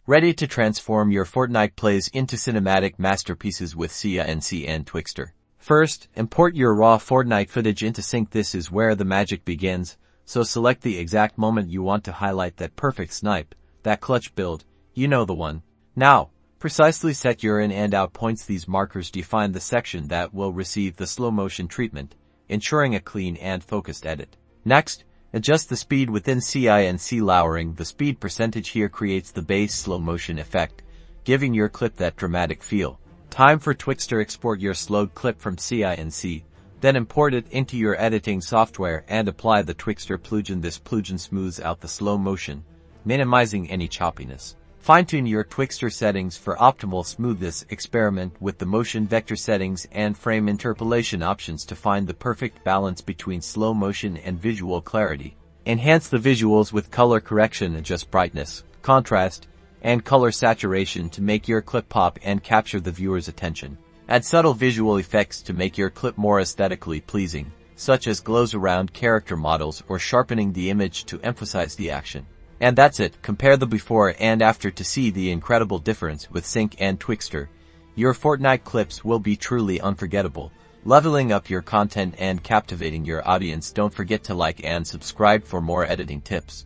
Ready to transform your Fortnite plays into cinematic masterpieces with Cinc and Twixtor. First, import your raw Fortnite footage into Cinc. This is where the magic begins, so select the exact moment you want to highlight that perfect snipe, that clutch build, you know the one. Now, precisely set your in and out points. These markers define the section that will receive the slow motion treatment, ensuring a clean and focused edit. Next, adjust the speed within Cinc. Lowering the speed percentage here creates the base slow motion effect, giving your clip that dramatic feel. Time for Twixtor. Export your slowed clip from Cinc, then import it into your editing software and apply the Twixtor Plugin. This plugin smooths out the slow motion, minimizing any choppiness. Fine-tune your Twixtor settings for optimal smoothness. Experiment with the motion vector settings and frame interpolation options to find the perfect balance between slow motion and visual clarity. Enhance the visuals with color correction. Adjust brightness, contrast, and color saturation to make your clip pop and capture the viewer's attention. Add subtle visual effects to make your clip more aesthetically pleasing, such as glows around character models or sharpening the image to emphasize the action. And that's it. Compare the before and after to see the incredible difference with Cinc and Twixtor. Your Fortnite clips will be truly unforgettable, leveling up your content and captivating your audience. Don't forget to like and subscribe for more editing tips.